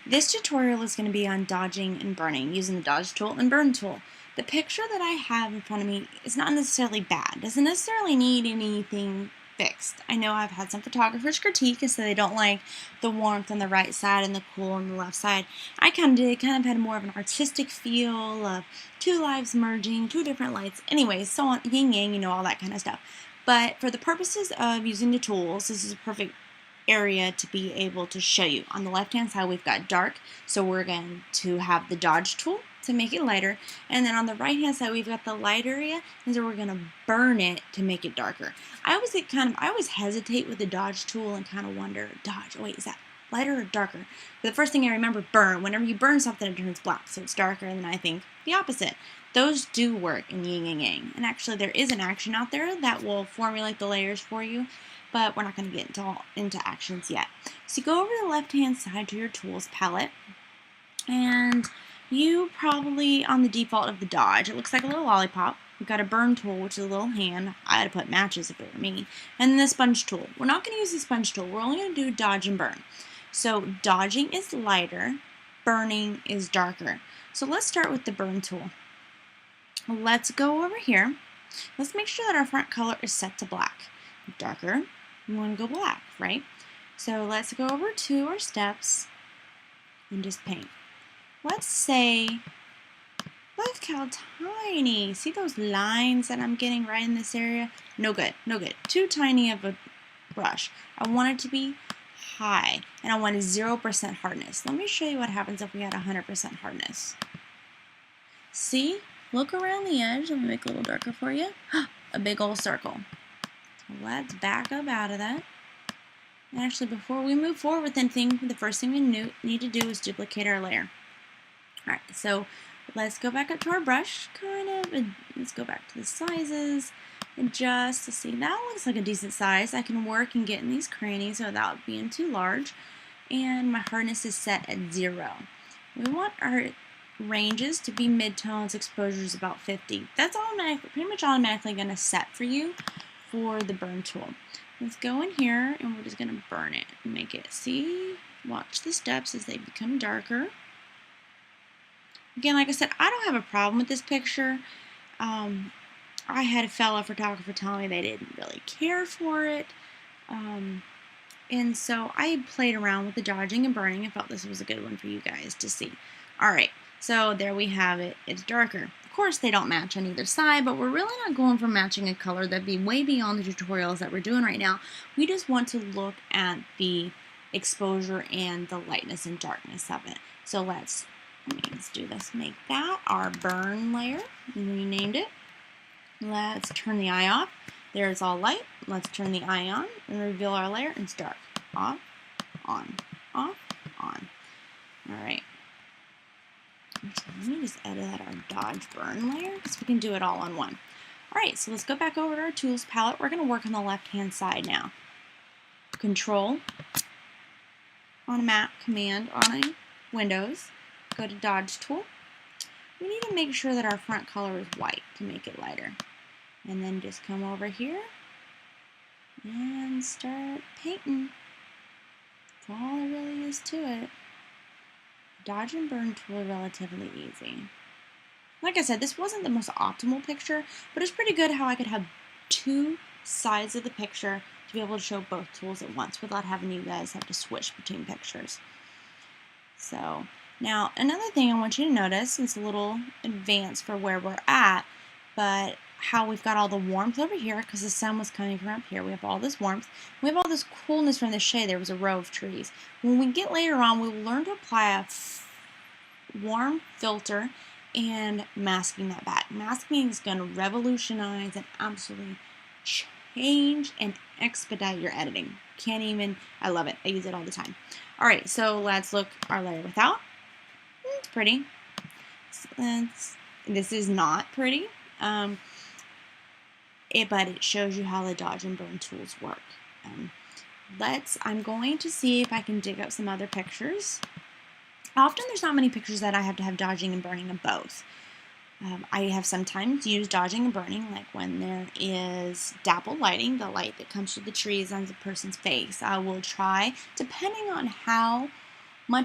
This tutorial is going to be on dodging and burning using the dodge tool and burn tool. The picture that I have in front of me is not necessarily bad, doesn't necessarily need anything fixed. I know I've had some photographers critique and say they don't like the warmth on the right side and the cool on the left side. I kind of did, kind of had more of an artistic feel of two lives merging, two different lights, anyways, so on, yin yang, you know, all that kind of stuff. But for the purposes of using the tools, this is a perfect area to be able to show you. On the left hand side we've got dark, so we're going to have the dodge tool to make it lighter, and then on the right hand side we've got the light area, and so we're going to burn it to make it darker. I always hesitate with the dodge tool and kind of wonder, dodge, wait, is that lighter or darker? But the first thing I remember, burn. Whenever you burn something it turns black, so it's darker, and then I think the opposite. Those do work in yin and yang, and actually there is an action out there that will formulate the layers for you, but we're not going to get into actions yet. So you go over to the left hand side to your tools palette, and you probably, on the default of the dodge, it looks like a little lollipop. We've got a burn tool, which is a little hand. I had to put matches if it were me. And then the sponge tool. We're not going to use the sponge tool. We're only going to do dodge and burn. So dodging is lighter, burning is darker. So let's start with the burn tool. Let's go over here. Let's make sure that our front color is set to black. Darker, we want to go black, right? So let's go over to our steps and just paint. Let's say, look how tiny. See those lines that I'm getting right in this area? No good, no good. Too tiny of a brush. I want it to be high, and I want a 0% hardness. Let me show you what happens if we had 100% hardness. See? Look around the edge. Let me make it a little darker for you. A big old circle. So let's back up out of that. And actually, before we move forward with anything, the first thing we need to do is duplicate our layer. Alright, so let's go back up to our brush, and let's go back to the sizes, adjust to see. That looks like a decent size. I can work and get in these crannies without being too large. And my hardness is set at 0. We want our ranges to be midtones, exposures about 50. That's pretty much automatically going to set for you for the burn tool. Let's go in here and we're just going to burn it and make it, see, watch the steps as they become darker. Again, like I said, I don't have a problem with this picture. I had a fellow photographer tell me they didn't really care for it. And so I played around with the dodging and burning and felt this was a good one for you guys to see. Alright, so there we have it. It's darker. Of course, they don't match on either side, but we're really not going for matching a color. That'd be way beyond the tutorials that we're doing right now. We just want to look at the exposure and the lightness and darkness of it. So let's do this. Make that our burn layer. We renamed it. Let's turn the eye off. There's all light. Let's turn the eye on and reveal our layer. It's dark. Off, on, off, on. Alright. Let me just edit out our dodge burn layer because we can do it all on one. Alright, so let's go back over to our tools palette. We're going to work on the left hand side now. Control on a Mac, Command on a Windows. Go to dodge tool. We need to make sure that our front color is white to make it lighter. And then just come over here and start painting. That's all there really is to it. Dodge and burn tool are relatively easy. Like I said, this wasn't the most optimal picture, but it's pretty good how I could have two sides of the picture to be able to show both tools at once without having you guys have to switch between pictures. So now, another thing I want you to notice, it's a little advanced for where we're at, but how we've got all the warmth over here because the sun was coming from up here. We have all this warmth. We have all this coolness from the shade. There was a row of trees. When we get later on, we will learn to apply a warm filter and masking that back. Masking is going to revolutionize and absolutely change and expedite your editing. Can't even, I love it. I use it all the time. Alright, so let's look our layer without. It's pretty. This is not pretty, but it shows you how the dodge and burn tools work. I'm going to see if I can dig up some other pictures. Often there's not many pictures that I have to have dodging and burning of both. I have sometimes used dodging and burning, like when there is dappled lighting, the light that comes through the trees on the person's face. I will try, depending on how